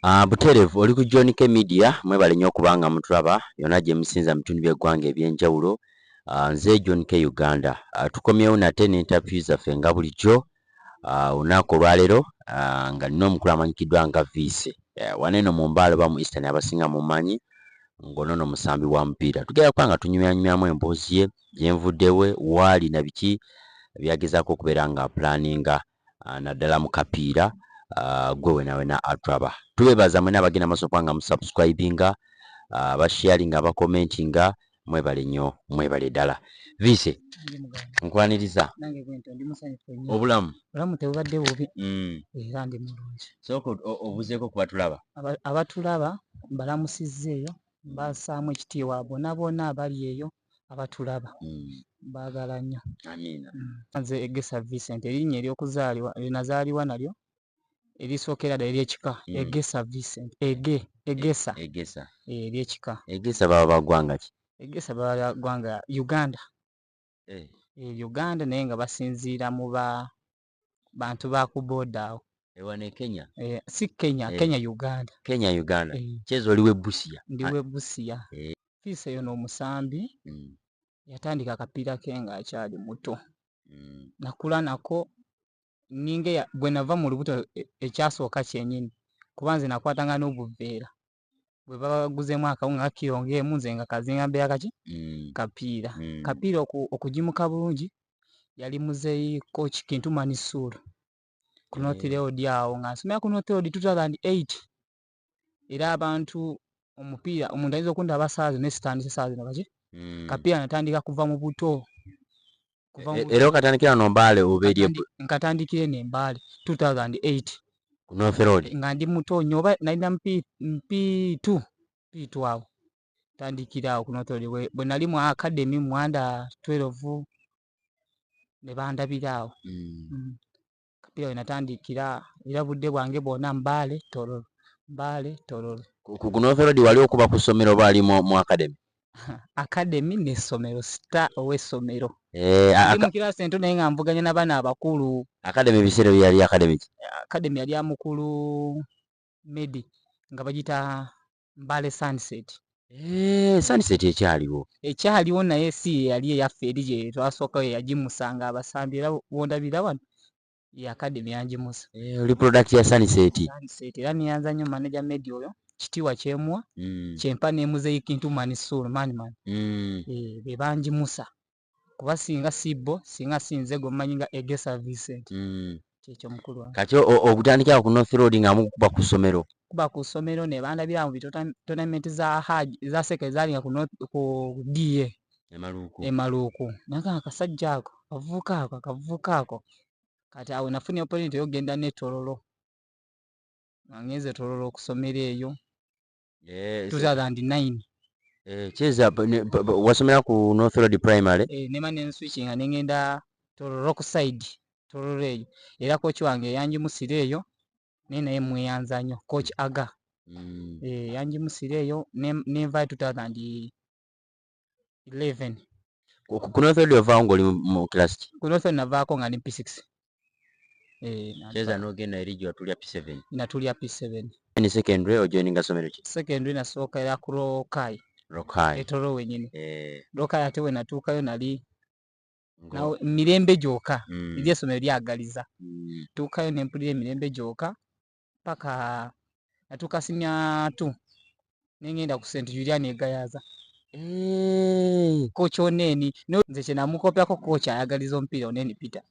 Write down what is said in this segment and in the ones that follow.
Buterevu oli ku John K Media mwebale nnyo okubanga mutulaba yonna gye musinza mu bitundu by'eggwanga eby'enjawulo. Nze John K Uganda. Tukomyewo nate n'interview zaffe nga bulijjo. Olunaku olwaleero nga nina omukulu amanyikiddwa nga Vice. Wano eno mu Mbale oba mu Eastern abasinga mumanyi ng'ono nno musambi wa mupiira. Tugenda kuba nga tunyumyanyumyamu emboozi ye, gyenvuddewe, waali na biki byagezaako okubeera nga planinga naddala mu kapiira. Gwe wena atulaba tubebaza mwena abagenda maaso kubanga musubscribinga, abasharinga, abakomentinga, mwebale nnyo, mwebale ddala. Vice nkwaniriza obulamu tebubadde bubi era ndi mulungi. Sooka obuzeeko ku batulaba. Abatulaba mbalamusizza eyo, mbasaamu ekitiibwa bonna abali eyo abatulaba. Baagala nnyo. Amiina. Nze Egesa Vincent, erinnya ery'okuzaalibwa linazaalibwa nalyo erisookera ddala ery'ekika Egesa Vincent. Egesa ery'ekika. Egesa baba baggwanga ki? Egesa baba ggwanga Uganda. Uganda naye nga basinziira mu bantu ba ku booda awo. Ewa ne Kenya? Si Kenya, Kenya Uganda. Kenya Uganda. Kyezo oliwe Busia? Ndiwe Busia. Fiisa eyo n'omusambi yatandika akapiira ke ng'akyali muto. Nakula nako ninge bwe nava mu lubuto ekyasooka kyennyini kuba nze nakwatanga n'obuveera bwe baba baguzeemu akawunga nga kiro ng'emu nze nga kazinga mbeera kaki kapiira. Kapiira okugimuka bulungi yali muzeeyi coach Kintu Manisuru ku North Road awo nga nsomera ku North Road 2008 era abantu omupiira omuntu ayinza okundaba saazi nesitandise saazi no kaki kapiira natandika kuva mu buto. Era okatandikira no Mbale obeerye? Nkatandikire ne Mbale 2008 ku North Road nga ndi muto nnyo oba nalina P2 awo tandikira awo ku North Road bwe nali mu academy mu under 12 ne bandabira awo. Kapiira we natandikira era budde bwange bwonna Mbale Tororo. Ku North Road wali okuba ku ssomero oba ali mu academy? Academy n'essomero, star ow'essomero. Ndi mu kirasi ento naye nga nvuganya n'abaana abakulu. Academy biseera yali academy ki? Academy yali amukulu Medi nga bagita Mbale Sunset. Sunset ekyaliwo? Ekyaliwo naye si yali eyaffe eri gye twasooka we yagimusanga abasambi era wondabira wano ye Academy yangimusa. Oli product ya Sunset? Era niyanza nnyo manager Medi oyo kitiibwa kyemuwa kyempa nemuzeeyi Kintu Manisuru man. Be bangimusa kuba singa sibbo singa sinze gwe mmanyi nga Egesa Vincent. Kyekyo mukulu wange. Kati ogutandikira ku North Road nga mukuba ku ssomero? Kuba ku ssomero ne bandabira mu tournament za seka ezaalinga ku DA Emaluuku. Naga akasajja ako akavubuka ako kati awo nafunye opportunity y'okugenda ne Tororo. Ngenze Tororo okusomera eyo 2009. Kyeza wasomera ku North Road Primary? Nema nenswitchinga nengenda Tororo ku side Tororo eyo era coach wange yangimusira eyo naye mweyanza nnyo coach Aga. Yangimusira eyo nenva 2011. Ku North Road ovaawo ng'oli mu class ki? Ku North Road navaako nga ndi P6. Kyeza n'ogenda eri gye watulya P7? Natulya P7. Ni secondary ojoininga ssomero ki? Secondary nasooka era ku Rokai. Etoro wenyini. Rokai ate we natuukayo nali mirembe gyokka. Eryo essomero lyagaliza. Tuukayo ne mpulira emirembe gyokka paka natuuka senior 2 nengenda ku St Julian egayaza. Coach Oneni nze kye namukopyako coach ayagaliza omupiira Oneni Peter.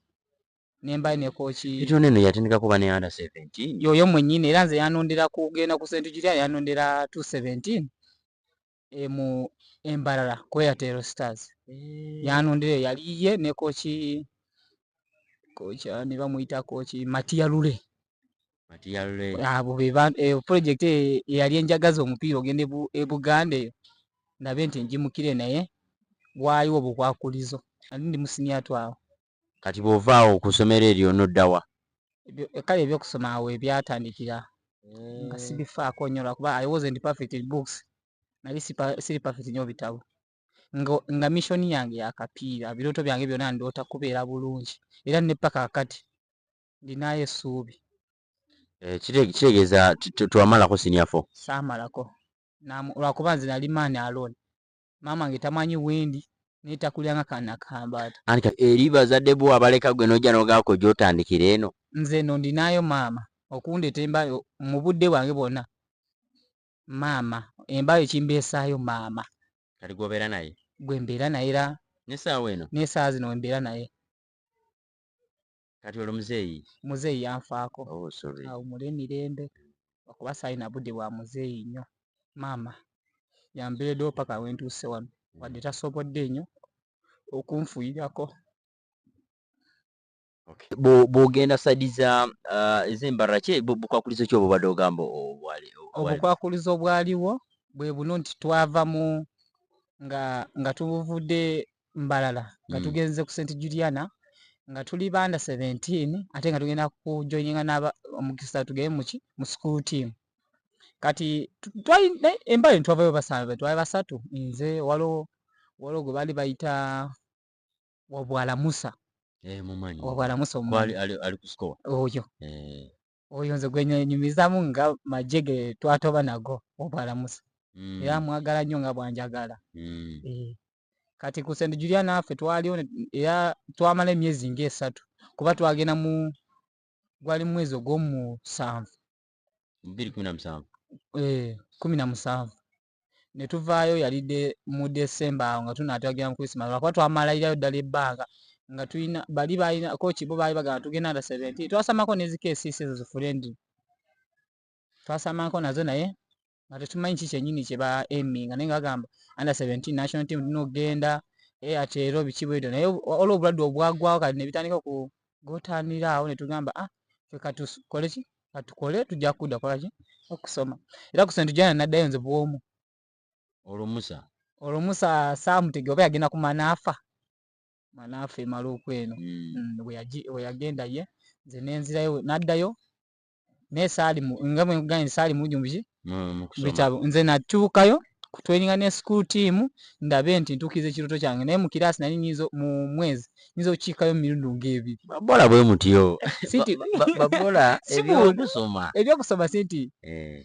Nemba ne coach Oneni yatendeka kuba ne under 17. Yoyo mwennyini era nze yanondera kugenda ku St Julian yanondera 217 mu Embarara ku Airtel Stars. Yanondera yaliye ne coach ne bamuyita coach Matia Lule. Abo be project yali enjagaza omupiira ogende e Buganda eyo ndabe nti njimukire naye waayiwo bukwakulizo ali ndi musinia twawo. Kati bw'ovaawo ku ssomero eryo n'oddawa? Kale ebyokusoma awo ebyatandikira nga sibifaako nnyo lwakuba I wasn't perfect in books. Nali siri perfect nnyo bitabo nga mission yange yakapiira birooto byange byonna ndoota kubeera bulungi era ne paka kakati ndinayo essuubi Kitegeeza twamalako senior 4. Saamalako. Lwakuba nze nali maani alone. Maama wange tamanyi wendi naye takulyanga kana kambaata. Anti eri bazadde bo abaleka gwe n'ojja n'ogaako gy'otandikira eno. Nze no ndinayo maama okundeeta embayo mu budde bwange bwonna. Maama embayo ekimbeesaayo maama. Kati gw'obeera naye? Gwe mbeera naye era. N'essaawa eno? N'essaawa zino mbeera naye. Kati olwo muzeeyi? Muzeeyi yanfaako. Oh, sorry. Awo mule emirembe okuba saalina budde bwa muzeeyi nnyo. Maama yambeereddewo paka wentuuse wano wadde tasobodde nnyo okunfuuyirako. Okay. Bw'ogenda sadi za ez'Embarara bukwakulizo ki obubadde ogamba obwali? Obukwakulizo obwaliwo bwe buno nti twava mu nga tuvudde Mbarara nga tugenze ku St. Juliana nga tuli banda 17 ate nga tugenda kujoininga omukisa tugende mu school team. Kati embayo ntwavayo basanve twali basatu, nze waliwo gwe baali bayita Wabwala Musa. Mumanyi. Wabwala Musa omumanyi. Ali ku score. Oyo nze gwe nnyumizamu nga majege twatoba nago Wabwala Musa. Era mwagala nnyo nga bwanjagala. Kati ku St. Juliana naffe twaliwo era twamala emyezi ng'esatu kuba twagenda gwali mu mwezi ogw'omusanvu. 2017. 17 ne tuvaayo yali mu December awo nga tunaatagenda mu Christmas lwakuba twamalirayo ddala ebbanga nga tulina bali balina kochi bo baali bagamba tugenda under 17 twasamako n'ezikeesisi ezo zifulendi twasamako nazo naye nga tetumanyi ki kyennyini kye ba emminga naye nga bagamba under 17 national team tunogenda Airtel biki bwedo naye olw'obulwadde obwagwawo kati ne bitandika kugotaanira awo ne tugamba ffe katukole ki katukole tujja kudda kola ki okusoma era ku St. Juliana naddayo nze bw'omu. Olwo Musa saamutege oba yagenda ku Manaafa emala okweno we yagenda ye nze nenzirayo naddayo naye nga bwe nkugambye saali mulungi mu bitabo nze natuukayo kutweninga ne school team ndabe nti ntuukiza ekirooto kyange naye mu kiraasi nali mu mwezi nyinza okukiikayo mirundi ng'ebiri. Babola bwe mutyo babola ebyokusoma sinti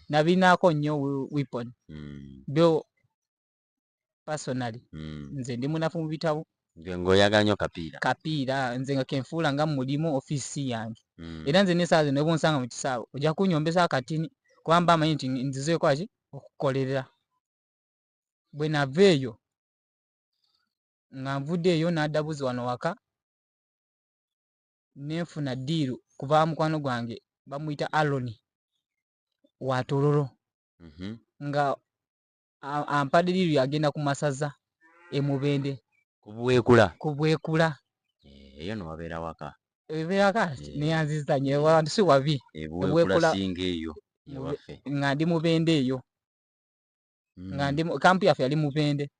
nabinaako nnyo weapon byo personally nze ndi munafu mu bitabo ng'oyagala nnyo kapiira nze nga kenfuula nga mulimu ofiisi yange era nze n'essaawa zino bwe onsanga mu kisaawe ojja kunyombesa akatini kubanga amanyi nti nzizeyo kwaki okukolerera. Bwe nava eyo nga nvudde eyo n'adda buzi wano waka nenfuna ddiiru kuva mukwano gwange bamuyita Aloni wa Tororo nga ampadde ddiiru yagenda ku masaza Mubende kubwekula eyo no wabeera waka neyanziza nnyo wantu si wabi ebwekula singa eyo nga ndi Mubende eyo nga ndi kampu yaffe yali Mubende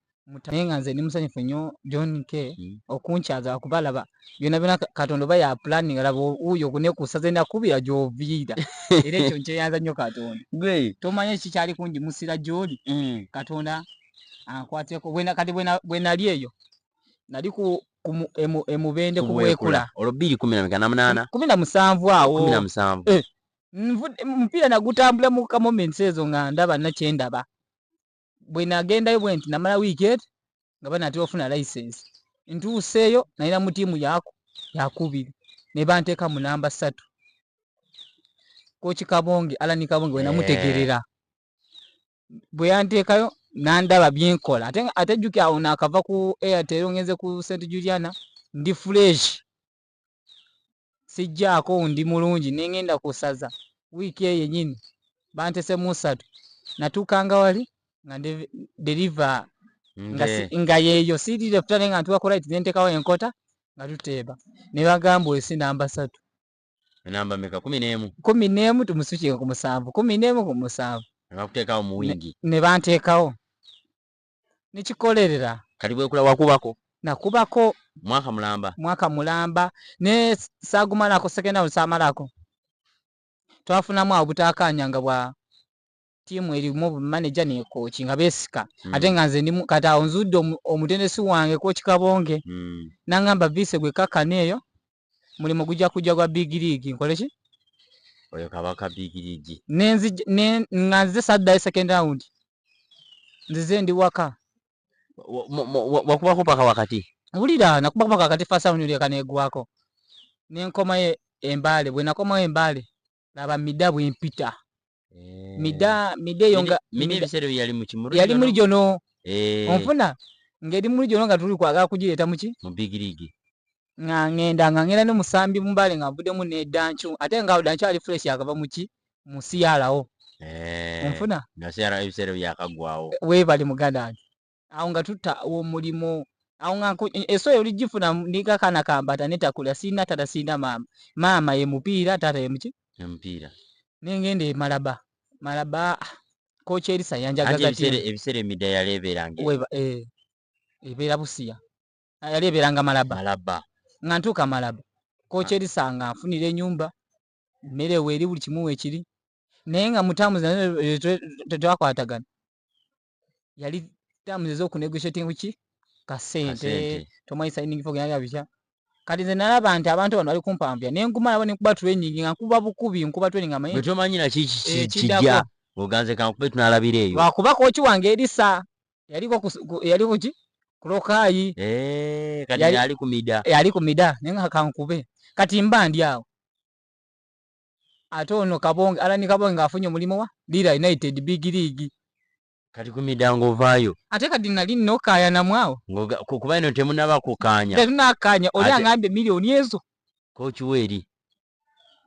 naye nga nze ndi musanyufu nnyo John K okunkyaza kubalaba byonna byonna Katonda oba ya planning laba uyo kunekusaze nakubira gy'oviira era ekyo nkyeyanza nnyo Katonda tomanye kikyali kunjimusira gy'oli Katonda ankwateko kati bwe nali eyo nali ku Mubende kubwekula olwo 2017 awo mupiira nagutambula mu moments ezo nga ndaba nakyendaba bwe nagendayo bwe nti namala wicket nga banatera ofuna license ntuuseeyo nalina mu ttiimu yakubiri ne banteeka mu namba 3 Coach Kabonge Alani Kabonge we namutegerera bwe yanteekayo nandaba byenkola ate jjuki awo nakava ku Airtel ngenze ku St. Juliana ndi fresh sijjaako ndi mulungi nengenda kusaza wiiki eyo yennyini bantese mu 3 natuukanga wali nga deliver nga yeeyo siirire futane nga ntuuka ku right nentekawo enkota nga tuteeba ne bagamba esi namba 3 namba meka 11 tumusukinga ku 7 11 ku 7 nakuteekawo mu wingi ne banteekawo nikikolerera kati bwekula wakubako nakubako mwaka mulamba ne saagumalako second round saamalako twafunamu awo butaakanyanga bwa tiimu erimu manager ne coach nga beesika ate nga nze ndi kati awo nzudde omutendesi wange Coach Kabonge nangamba vise gwe kakkana eyo mulimu gujja kujja gwa big league nkole ki oyo kabaka bigirigi nga nzize saddayo second round nzize ndi waka wakubako paka wakati wulira nakubako paka wakati first round uli kanegwako nenkomayo embaale bwe nakomayo embaale laba mida bwempita mida eyo yali muri gyono onfuna ngeri muri gyono nga tuli kwagala kugireeta muki mu bigirigi nga ngenda n'omusambi mumbaale nga nvuddemu n'eddancu ate nga dancu ali fresh akava muki musiyalawo onfuna nasiyala ebiseera byakagwawo weebali muganda wange awo nga tutta omulimu awo nga esoya oli gifuna ndikakana kambata netakula sina tata sina maama ye mupiira tata ye muki emupiira nengende malaba kocha Elisa yanjagaza ebiseera emida yaleeberanga ebeera busiya yaleeberanga malaba nga ntuuka malaba kocha Elisa nga nfunira ennyumba mmere weeri buli kimu weekiri naye nga mutamu tetwakwatagana yali tamu ez'okunegotiating ki kasente tomanyi signing for gya bisha kati nze nalaba nti abantu bano bali kumpambya nenkumala nenkuba training nga nkuba bukubi nkuba training amanyi bwe tomanyi na kijja oganze kankube tunalabira eyo lwakuba kochi wange Elisa yaliko ki kulokayi kati yali kumida nenga kankube kati mba ndi awo ate ono Kabonge Alani Kabonge ng'afunye omulimu wa Lira United Big League kati kumidanga ovaayo ate kati nali nokaya namwawo kuba ino temunaba kukanya tetunakanya oli angambye miliyoni ezo kochi weri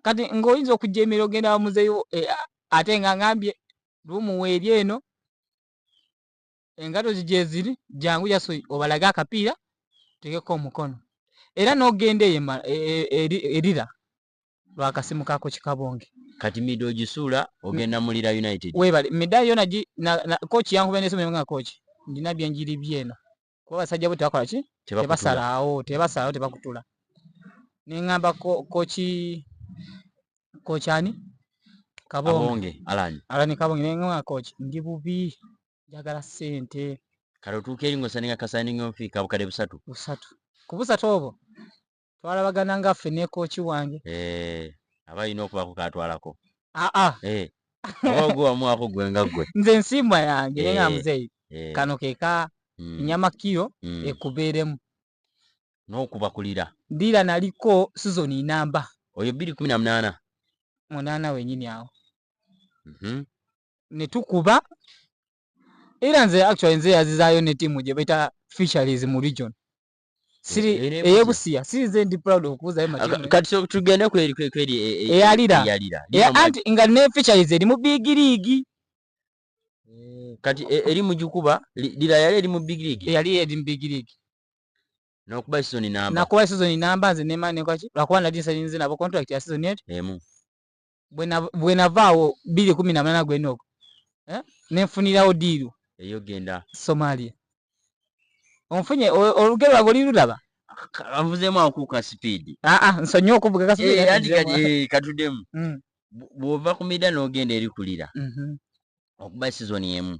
kati ng'oyinza okujja emiro ogenda bamuzeeyo ate nga ngambye lumu weeri eno engato gye ziri jangu yaso obalage akapiira tegeko omukono era n'ogenda eyo erira lwakasimu kako Kabonge kati mido gisuula ogenda mu Lira United webale mida yona kochi yangu bene semwe nga kochi ndina byenjiri byeno kwa basajja bo takola ki tebasalawo tebakutula nengamba kochi ani Kabonge Alani Kabonge nenga kochi ndi bubi jagala sente kale otuuka eringo saninga kasaninga onfika bukade busatu ku busatu obwo twalabagana nga ffe ne kochi wange abayina okuba kukatwalako ogwo amwako gwenga gwe nze nsimba yange nenga muzeyi kano keka nyama kilo ekubeeremu n'okuba kulira Lira naliko season namba oyo 2018 wenyini awo ne tukuba era nze actually nze yazizaayo ne timu gye baita Fisheries mu region siri eyebusiya size ndi proud okuza matimu kati tugende kweri eyalira anti nga ne Fisheries eri mu Big League kati eri mu Jukuba Lira yali eri mu Big League yali eri mu Big League n'okuba season namba nakuba season namba nze ne mane kwaki lwakuba nali nsalinze nabo contract ya season yet emu bwe navaawo 2018 gwenoko nenfunirawo diiru eyo genda Somalia onfunye olugero lwago lirulaba anvuzeemu akuuka speed nsonye okuvuga ka speed katudemu bw'ova ku mida n'ogenda eri kulira okuba season emu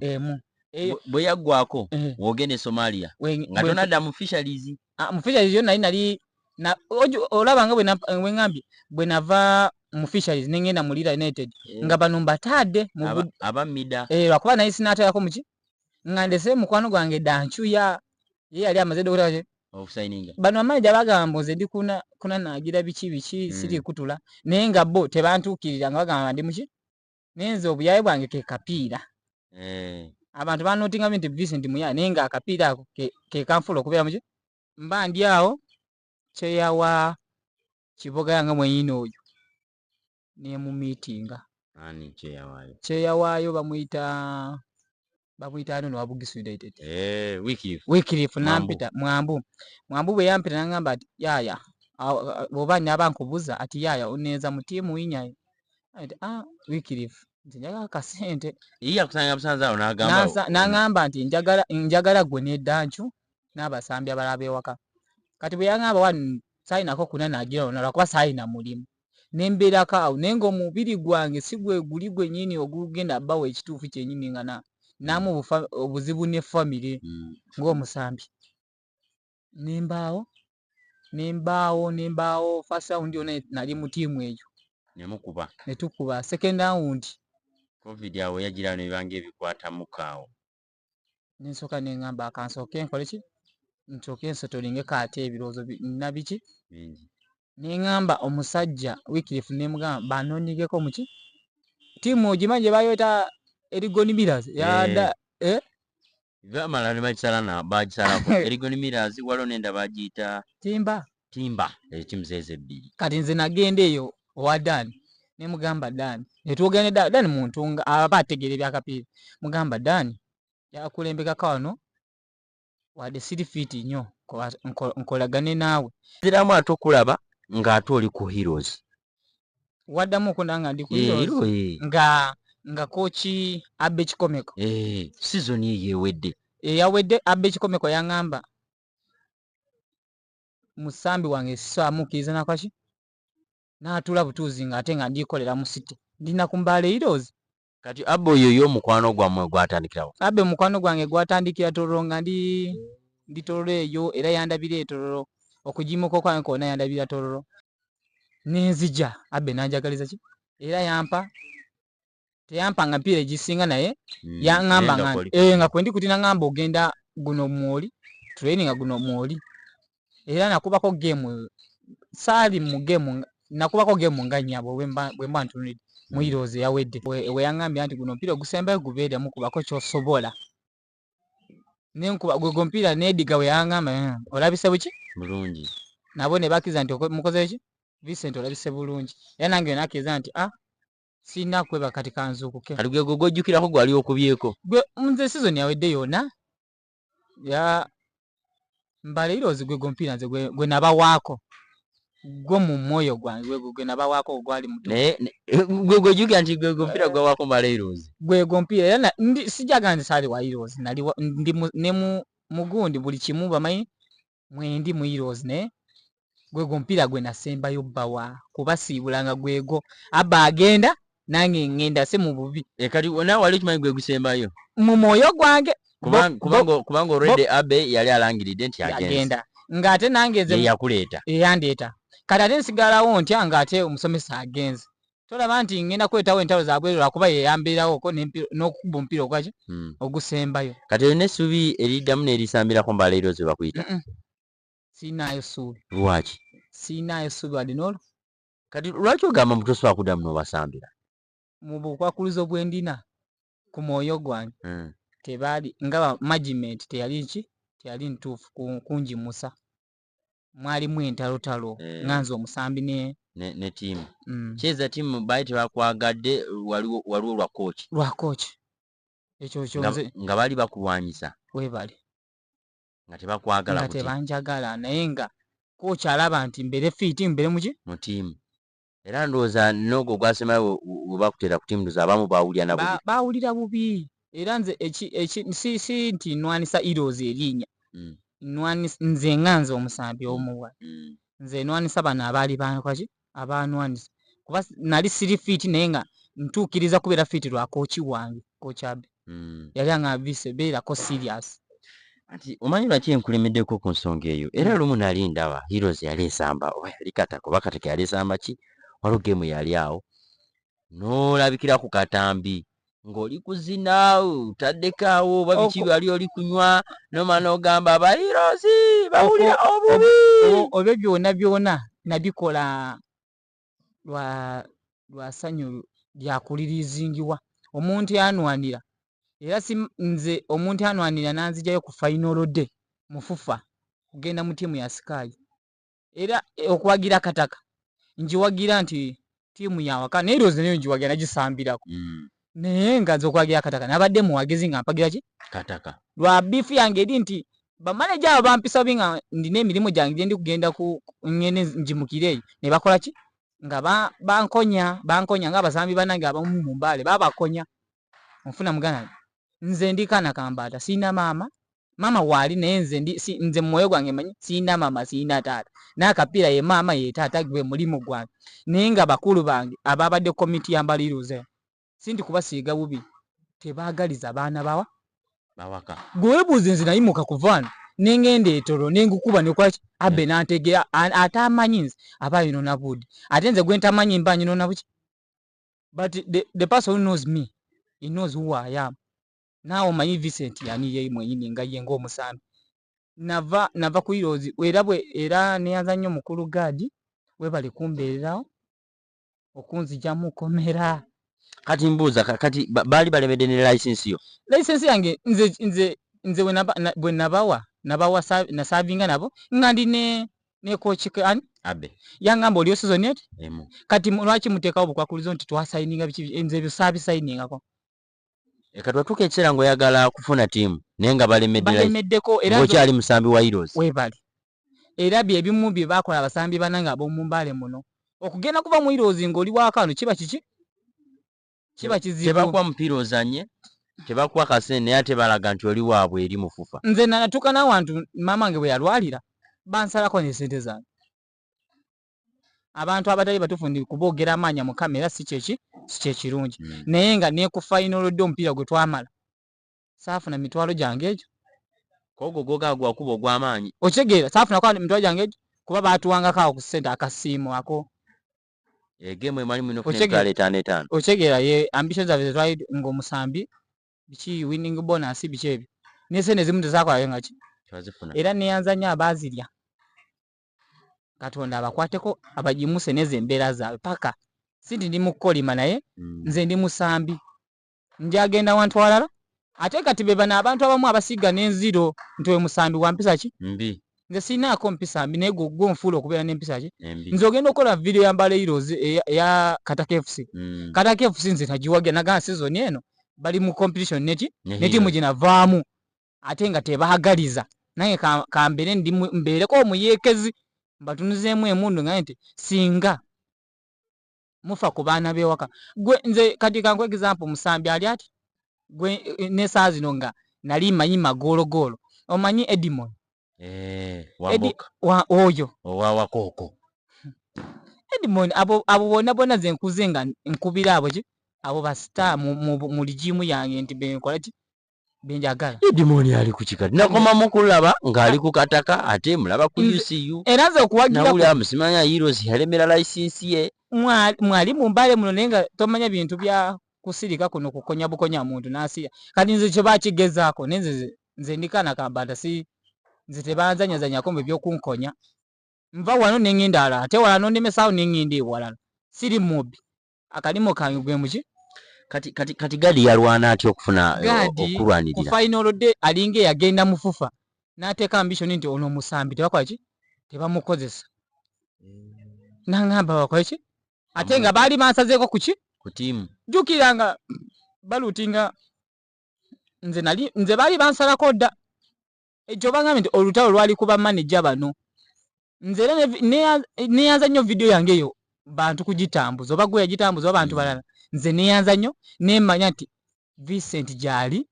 bwe yaggwako w'ogenda e Somalia nga tonadda mu Fisheries mu Fisheries yo nali olaba nga bwe ngambye bwe nava mu Fisheries nengenda mu Lira United nga bano mbatadde abamida lwakuba naye sinaatayako muki nga ndese mukwano gwange dancu ye yali amaze dokutaje okusayininga bano amaja bagamba nze ndi kuna nagira biki siri kutula naye nga bo tebantuukirira nga bagamba ndi muki nenze obuyaye bwange ke kapiira abantu banotinga bintu Vincent Muya naye nga akapiira ako ke kanfula okubeera muki mba ndi awo kyeyawa kiboga yange mwenyini oyo ne mu meetinga ani kyeyawaayo bamuyita ano wa Bugisu United Wycliffe nampita mwambu bwe yampita nangamba ati yaya oba nyaba nkubuza ati yaya oneza mu tiimu yinyaye ati Wycliffe nti njagala akasente yakusanga busanzaawo nangamba nti njagala gwe n'eddancu n'abasambi abalaba ewaka kati bwe yangamba wani saayinako kuna nagira ona lwakuba saayina mulimu nembeerako awo naye nga omubiri gwange si gwe guli gwennyini ogugenda bbawo ekituufu kyennyini nga namu obuzibu ne famire ng'omusambi nembaawo first round yona nali mu tiimu eyo nemukuba netukuba second round covid awo yagira nebanga ebikwata mukaawo nensoka nengamba akansoke nkole ki nsoke nsotolinge kate ebirozo nabiki bingi nengamba omusajja Wycliffe nemugamba banonigeko muki timu ogimanye bayota Erigoni Millers yada bamala ne bagisalako Erigoni Millers waliwo nenda bagiyita timba ekimuzeeze ebbiri kati nze nagenda eyo owa Dani nemugamba Dani netwogenda Dani muntu nga aba ategeera ebyakapiira mugamba Dani yakulembeka wano wadde siri fit nnyo nkolagane naawe ziramu ate okulaba ng'ate oli ku Heroes waddamu okunanga ndi ku Heroes nga kochi Abbe Kikomeko season eyawedde Abbe Kikomeko yangamba musambi wange sisamukkiriza nakwaki n'atula butuuzi ng'ate nga ndikolera mu city ndina ku Mbale Heroes kati Abbe oyo y'omukwano gwammwe gwatandikirawo Abbe mukwano gwange gwatandikira Tororo nga ndi Tororo eyo era yandabira Tororo okujimuka kwange konna yandabira Tororo nenzija Abbe nanjagaliza ki era teyampanga mpira egisinga naye yangamba nga kwendi kutina ngamba ogenda guno mwoli training guno mwoli era nakubako game sali mu game nakubako game nga nyabo bwemba ntunulide mu Heroes yawedde we yangambye nti guno mpira ogusembayo gubeera mukubako kyosobola nenkuba gwe mpira nediga we yangamba olabise buki bulungi nabo ne bakiza nti mukoze ki Vincent olabise bulungi era nange nakiza nti sina kweba kati kanzukuke kati gwe gojjukirako gwali okubyeko gwe nze season yawedde yona ya Mbale Heroes gwe mpira nze gwe nabawaako gwo mu moyo gwange gwe nabawaako gwali muto gwe gojjukira nti gwe mpira gwa wako Mbale Heroes gwe mpira era sijaga nti sali wa Heroes nali ndi ne mugundi buli kimu bamanyi mwendi mu Heroes ne gwe mpira gwe nasembayo bawa kubasiibulanga gwego Abba agenda nange ngenda se mu bubi kati nawe wali kimanyi gwe gusembayo mu moyo gwange kubanga already Abbe yali alangiridde nti agenda ng'ate nange nze yakuleeta yandeeta kati ate nsigalawo ntya ng'ate omusomesa agenze tolaba nti ngenda kwetawo entalo zaabwe lwakuba yeyambirawoko n'okukuba omupiira ogwaki ogusembayo kati olina essuubi eriddamu n'erisambirako Mbale Heroes we bakuyita siinaayo ssuubi lwaki siinaayo ssuubi wadde n'olwo kati lwaki ogamba mutosobola kuddamu n'obasambira mu bukwakkulizo bwe ndina ku mwoyo gwange tebaali nga management teyali ntuufu kunjimusa mwalimu entalotalo nganze omusambi ne tiimu kyeza tiimu baali tebakwagadde waliwo lwa coach ekyo kyonze nga baali bakulwanyisa webale nga tebakwagala nga tebanjagala naye nga coach alaba nti mbere fiti mbere mu tiimu era ndowooza n'ogwo gwasemayo we bakutera ku tiimu ndoza abamu bawulira bubi era nze si nti nnwanisa Heroes erinnya nze nganze omusambi omuwa nze nnwanisa bano abaali bankwaki abanwanisa kuba nali siri fiti naye nga ntuukiriza kubeera fiti lwa kooki wange kooki Abbe yali angambise beerako serious ati omanyi lwaki enkulemeddeko ku nsonga eyo era lumu nali ndaba Heroes yali esamba oba yali Kataka oba Kataka yali esamba ki waliwo gemu yali awo n'olabikira ku katambi ng'oli kuzina utaddeko awo oba biki wali oli kunywa nomana ogamba aba Heroes bawulira obubi obyo byonna nabikola lwa ssanyu lyakulirizingiwa omuntu yanwanira era si nze omuntu yanwanira nanzijayo ku final day mufufa kugenda mu tiimu ya Sky era okuwagira Kataka njiwagira nti tiimu yawaka ne Heroes nayo njiwagira nagisambirako naye nga nze okwagira Kataka nabadde muwagezi nga mpagira ki Kataka lwa biifu yange eri nti bamaneja abo bampisa binga ndina emirimu gyange gye ndi kugenda ku ngene njimukire eyo ne bakola ki nga bankonya nga abasambi banange abamu mu Mbale babakonya onfuna mugana nze ndikana kambata sina mama wali naye nze mu mwoyo gwange manyi sina mama sina taata n'akapiira ye mama ye taata gwe mulimu gwange naye nga bakulu bange ababadde komiti ya Mbale Heroes sindi kubasiiga bubi tebaagaliza baana bawaka gwe weebuuze nze nayimuka kuvaana nengenda etolo nengukuba nekwaki abe nantegera atamanyi nze aba you know nabudi ate nze gwe ntamanyi mba you know nabuki but the person who knows me he knows who I am now manyi Vincent yani yeye mwenyini nga yengo omusambi nava ku Heroes era neyanza nnyo mukulu gadi we bali kumbeererawo okunzijamu komera kati mbuuza kati bali balemedde ne license yange nze bwe nabawa na savinga nabo nga ndi ne coach kan abe yangamba oli season yet emu kati lwaki muteekawo bukwakulizo nti twasayininga biki nze byo sabisayiningako ekatwatuka ekiseera ng'oyagala kufuna tiimu naye nga balemeddeko era okyali musambi wa Heroes webali era byebimu bye bakola abasambi bananga ab'omumbale muno okugenda kuva mu Heroes ng'oli waakano kiba kiki kiba kizibu tebakuwa mupiira ozanye tebakuwa kasente naye ate balaga nti oli waabwe eri mufufa nze natuuka n'awantu maama nge bwe yalwalira bansalako n'esente zange abantu abatali batuufu ndi kuboogera amaanya mu kamera si kyekirungi naye nga ne ku final dde omupiira gwe twamala saafuna mitwalo gyange egyo kogo gogaagwa kuba ogw'amaanyi okitegeera saafuna kwa mitwalo gyange egyo kuba baatuwangako awo ku ssente akasiimu ako egemu emali muno kutwala 5-5 okitegeera ye ambition zaffe zetwali ng'omusambi biki winning bonus biki ebyo n'esente ezimu tezaakolayo nga ki era neyanza nnyo abaazirya Katonda abakwateko abajimuse neze embeera zaabwe paka sindi ndi mukolima naye nze ndi musambi njagenda wantu walala ate kati beba abantu abamu abasiga n'enziro ntowe musambi wa mpisa ki mbi nze sinaako mpisa mbi naye gwo nfuula okubeera n'empisa ki nze ogenda okukola video ya Mbale Heroes ya Kataka FC Kataka FC nze nagiwagira nagana season eno bali mu competition ne timu ginavaamu ate nga tebaagaliza naye kambere ndi mbeereko omuyeekezi mbatunuzeemu emundu nga nti singa mufa ku baana b'ewaka gwe nze kati kangu example musambi ali ati gwe n'esaawa zino nga nali manyi magologolo omanyi Edmond wamboka oyo owawakooko Edmond abo bonna ze nkuze nga nkubira abo ki abo basita mu ligimu yange nti benkola ki benjagala Edmond ali ku kikati nakoma mukulaba ng'ali ku Kataka ate mulaba ku UCU era nze okuwagira nawuli amusimanya Heroes yalemera license ye mwali mu Mbale muno naye nga tomanya bintu bya kusirika kuno kukonya bukonya muntu n'asiya kati nze kye bakigezaako nenze nze ndikana kambanda si nze tebanzanyazanyako mu by'okunkonya nva wano n'engenda alala ate wala nondemesaawo n'engenda ewalala siri mubi akalimo kange gwe muki kati gadi yalwana atya okufuna okulwanirira ku final day alinga yagenda mufufa n'ateeka ambition nti ono musambi tebakola ki tebamukozesa n'angamba bakola ki ate nga baali bansazeeko ku ki ku tiimu jjukira nga baluutinga nze baali bansalako dda ekyo bangambye nti olutalo lwali kuba maneja bano nze era neyanza nnyo video yange eyo bantu kugitambuza oba gwe yagitambuza oba bantu balala nze neyanza nnyo nemanya nti Vincent gyali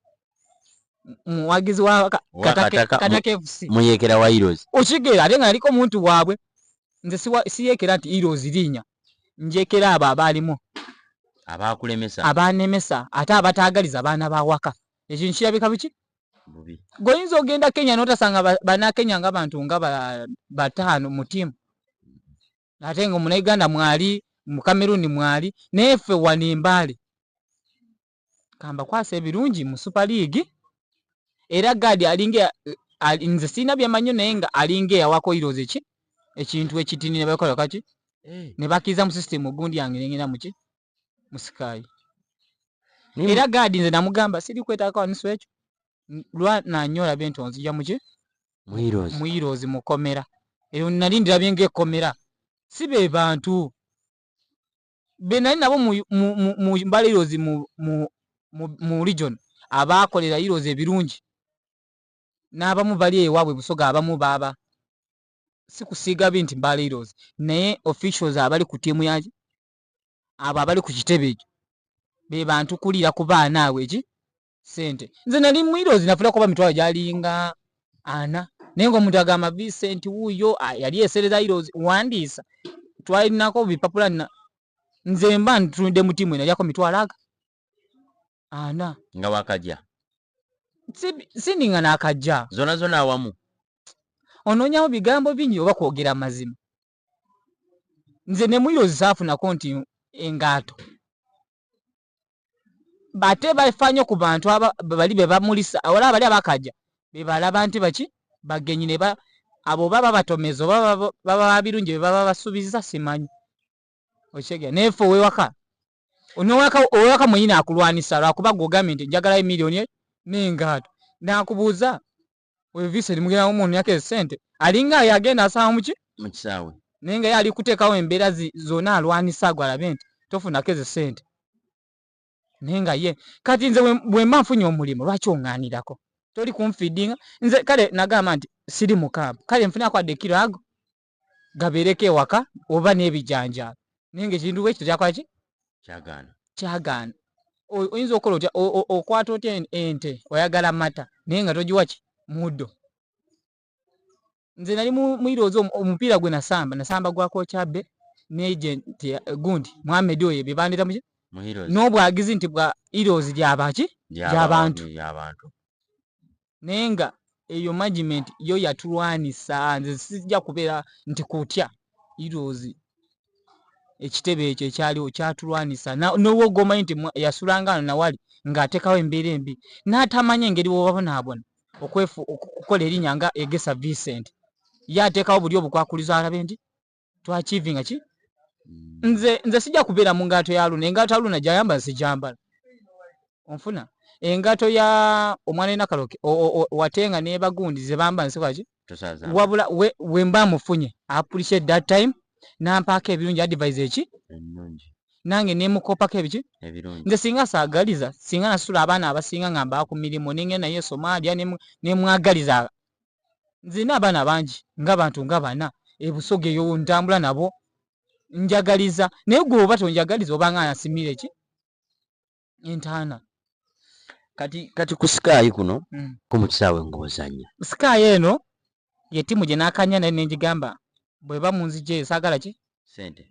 muwagizi wa Kataka FC muyekera wa Heroes okigera ate nga naliko omuntu waabwe nze siyekera nti Heroes linnya njekera abo abaalimu abakulemesa abanemesa ate abataagaliza abaana bawaka ekintu kirabika biki goyinza ogenda Kenya n'otasanga bana Kenya nga bantu nga bataano mu tiimu ate nga Munauganda mwali mu Cameroon mwali nefe wano Mbale kamba kwasa ebirungi mu Super League era gadi alinga nze sina byamanyo naye nga alinga yawako Heroes ekintu ekitini ne bakola kaki ne bakiza mu system ogundi yange ngenda muki musikayi era gadi nze namugamba siri kwetaka waniso ekyo lwa nanyola bento nzija muki mu Heroes mukomera ero nalindira byenge komera sibe bantu benali nabo mu Mbale Heroes mu region abakolera Heroes ebirungi n'abamu bali ewaabwe Busoga abamu baba sikusiiga binti Mbale Heroes naye officials abali ku tiimu yaki abo abali ku kitebe ekyo be bantu kulira ku baana awe eki sente nze nali mu Heroes nafuna kuba mitwalo gyalinga ana naye ng'omuntu agamba Vincent wuuyo yali esereza Heroes wandiisa twalinako bipapula nze mba ntunde mu tiimu enalyako mitwalo aga ana nga wakajja sindi nga nakajja zona awamu onoonyamu bigambo bingi oba kwogera mazima. Nze ne mwiro zaafunako nti engaato bate bafanye ku bantu bali be bamulisa wala bali abakajja be balaba nti baki bagenyi ne abo baba batomezo baba birungi be baba basubiza simanyi ochege nefo wewaka owaka mwenyina akulwanisa lwakuba gogambye nti njagala emiliyoni n'engaato nakubuuza wevise limugera omuntu yake sente alinga yagenda asaba mu kisaawe nenga yali kuteekawo embeera zona alwanisa gwalabe nti tofunako ezo sente nenga ye kati nze bwe mba nfunye omulimu lwaki oŋŋaanirako toli kumfeedinga nze kale nagamba nti siri mu kampu kale nfuna akwadde kiro ago gabeereko ewaka oba n'ebijanjaalo nenga ekintu bwe ekyo kyakola ki kyagaana oyinza okukola otya okwata otya ente oyagala mata naye nga togiwa ki muddo. Nze nali mwiroozi omupiira gwe nasamba gwa Kochabbe n'agenti gundi Mohamed oyo bibandira muki n'obwagizi nti bwa Heroes ly'abantu naye nga eyo management yo yatulwanisa nze sijja kubeera nti kutya Heroes ekitebe ekyo ekyaliwo kyatulwanisa n'owo gomanyi nti yasulanga nawali ng'ateekawo embeera embi n'atamanya engeri wobabonaabona okukola erinnya nga Egesa Vincent yateekawo buli obukwakulizo alabe nti twachivinga ki nze sijja kubeera mu ngaato ya Luna engaato ya Luna gyayamba sijambala onfuna engaato ya omwana enakaloke watenga n'ebagundi ze bamba nsikwaki wabula we mba mufunye appreciate that time nampaako ebirungi advise eki nange nemukopako ebiki nze singa saagaliza singa nasula abaana abasinga ngamba ku mirimu nengenda naye Somalia nemwagaliza nze n'abaana bangi ng'abantu nga bana ebusoga eyo ntambula nabo njagaliza naye gwe oba tonjagaliza oba nga nasimira eki entaana kati ku Sky kuno ku mu kisaawe ng'ozanya Sky eno ye ttiimu gye nakanya naye nenjigamba bwe bamunzije saagala ki sente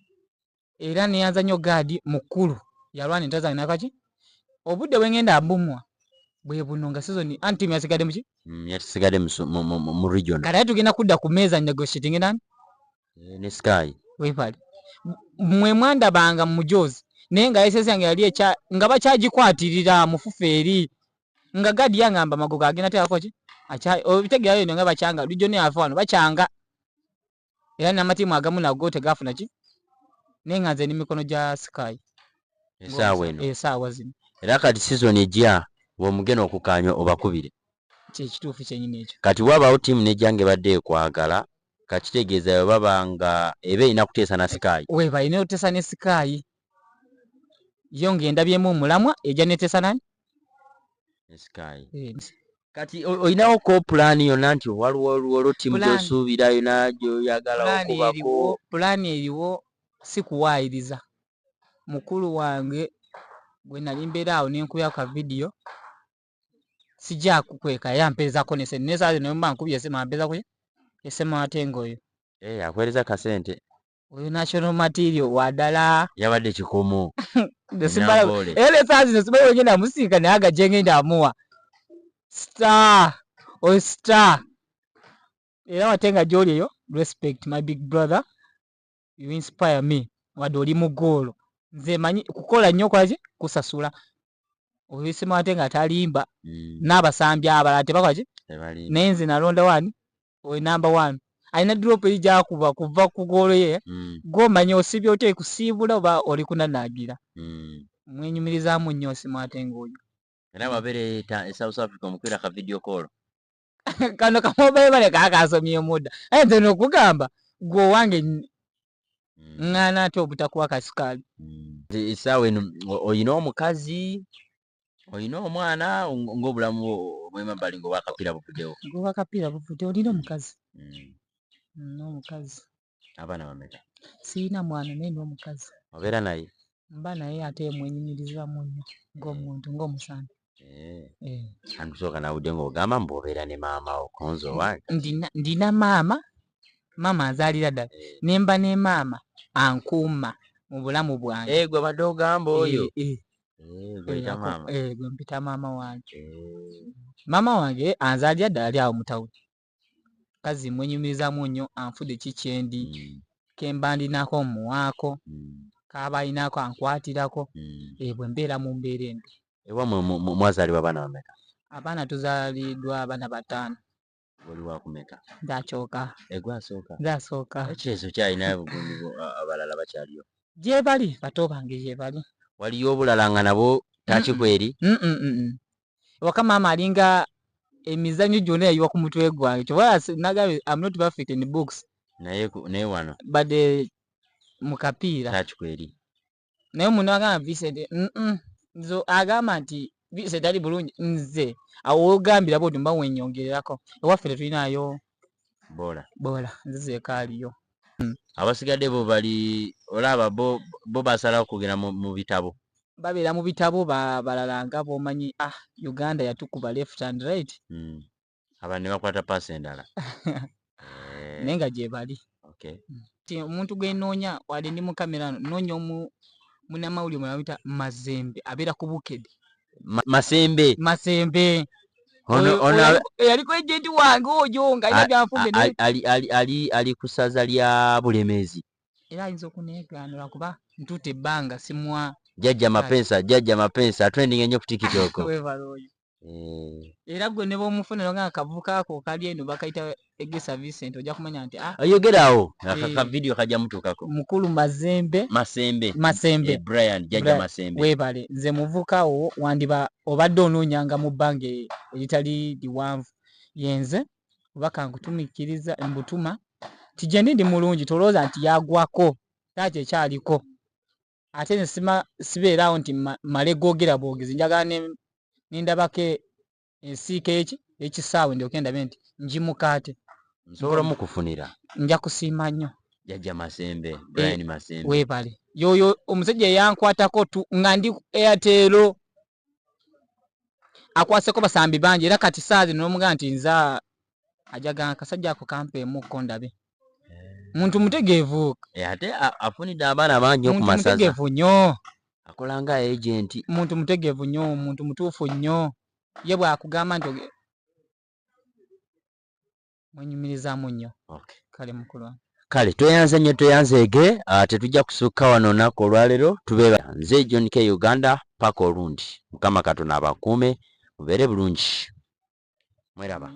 era neyanzanyo gaadi mukulu yalwana entazanyi nakaki obudde bwengenda abumwa bwe buno nga season anti yasigadde muki yasigadde mu region kale tugenda kudda ku meeza negotiating nani ne Sky wepale mwe mwandabanga mu mujozi naye nga yesese yange yali nga bakyagikwatirira mufufeeri nga gaadi yangamba magogo agenda teekako ki obitegerayo eno nga bakyanga lujo ne afa wano bakyanga era n'amatiimu agamu nago tegafuna ki naye nga nze n'emikono gya Sky esaawa zino era kati season ejja bw'omugenda okukaanywa obakubire kyekituufu kyenyini ekyo kati wabaawo ttiimu nejjange badde ekwagala kakitegeeza yo baba nga eba erina kuteesa na Sky weba erina okuteesa ne Sky yo ng'endabyemu omulamwa ejja neteesa nani Sky kati olinawo ko pulaani yonna nti waliwo ttiimu gy'osuubirayo nagyoyagala okubako pulaani eriwo sikuwaayiriza mukulu wange bwe nali mbeera awo nenkubya ka vidiyo sijja kukweka yampeezako nesaazi nomba nkubye esema ampeezako esema atenga oyo akwereza kasente oyo national material wadala yabadde kikomo era esaazi nesibayo ogenda musiika naye agajje ngenda amuwa star era watenga gyoli eyo respect my big brother you inspire me wadde oli mu goolo nze manyi kukola nnyo kwaki kusasula oyisema ate nga talimba n'abasambi abalala tebakwaki naye nze nalonda wani oyo number 1 alina drop eri gyakuba kuva ku goolo ye gwomanya osibye ote ekusiibula oba oli kunanaagira mwenyumirizaamu nnyo osimu ate ng'oyo era wabere South Africa omukwira ka video call kano kamobile bale kakasomye mudda aye nze nokugamba gwe owange ngana ate obutakuwa kasukali esaawa eno oyina omukazi oyina omwana ng'obulamu bwemabbali ng'obwakapiira buvuddewo ng'obwakapiira buvudde olina omukazi n'omukazi abaana bameka siina mwana naye n'omukazi obeera naye mba naye ate mwenyumirizaamu nnyo ng'omuntu ng'omusambi antusooka nawudde ng'ogamba mb'obeera ne maama okonzo owange ndina maama azaalira ddala nemba ne maama ankuuma mu bulamu bwange gwe badde ogamba oyo gwe mpita maama wange maama wange anzaalira ddala ali awo mu tawuni mukazi mwenyumirizamu nnyo anfudde kikyendi kemba ndinako muwaako kaba ayinaako ankwatirako bwe mbeera mu mbeera embi. Ewammwe mwazaalibwa abaana bameka? Abaana tuzaaliddwa abaana 5. Oli wakumeka? Ndakyoka. Egwasooka? Ndasooka. Ekireeso kyalina bugundi abalala bakyaliyo? Gye bali bato bange gye bali. Waliyo obulala nga nabo takikweri? Waka maama alinga emizannyo gyonna yayiwa ku mutwe gwange. Kyova nagambye I'm not perfect in books. Naye wano? Badde mu kapiira. Takikweri? Naye omuntu agamba Vincent nzo agamba nti Vincent ali bulungi nze awo ogambira bw'oti mba wenyongererako. Ewaffe tetulinayo bola nze zeekaaliyo. Abasigadde bo bali olaba bo basalawo kugenda mu bitabo? Babeera mu bitabo balala nga b'omanyi Uganda yatukuba left and right. Abantu ne bakwata paasi endala. Naye nga gye bali. Omuntu gwe nnoonya wadde ndi mu kamera nnoonya munnamawulire mwayita Mazembe abeera ku Bukedde. Masembe? Masembe. Yaliko ejenti wange oyo nga alina byanfumbe. Ali ku ssaza lya Bulemeezi. Era ayinza okuneegaanira kuba ntuuta ebbanga simuwa. Jjajja Mapensa trending ennyo ku TikTok. Era gwe ne b'omufunira nga akavubuka ako kali eno bakayita Egesa Vincent ojja kumanya nti oyogerawo aka video kajja mutuukako. Mukulu Masembe. Brian Jjajja Masembe. Weebale nze muvukawo wandiba obadde onoonyanga mu bbanga eritali liwanvu yenze obaka nkutumikiriza embutuma ti gye ndi mulungi tolooza nti yagwako taaki ekyaliko ate ne sibeerawo nti male googera bwogezi njagala nindabako ensiike ekisaawe ndyoke ndabe nti njimukaate nsobola mukufunira nja kusiima nnyo Jjajja Masembe Brian Masembe. Weebale yoyo omusajja yankwatako nga ndi Airtel akwaseko basambi bangi era kati saazi n'omugamba nti nza ajaga kasajja ako kampeemukko ndabe muntu mutegeevu ate afunidde abaana bangi ku masaza. Muntu mutegeevu nnyo akola nga agenti. Muntu mutegeevu nnyo muntu mutuufu nnyo ye bwakugamba nti mwenyumirizaamu nnyo. Kale mukulu kale tweyanze nnyo tweyanzeege tetujja kusukka wano olunaku olwaleero tubeera nze John K Uganda paka olundi Mukama Katonda abakuume mubeere bulungi mweraba.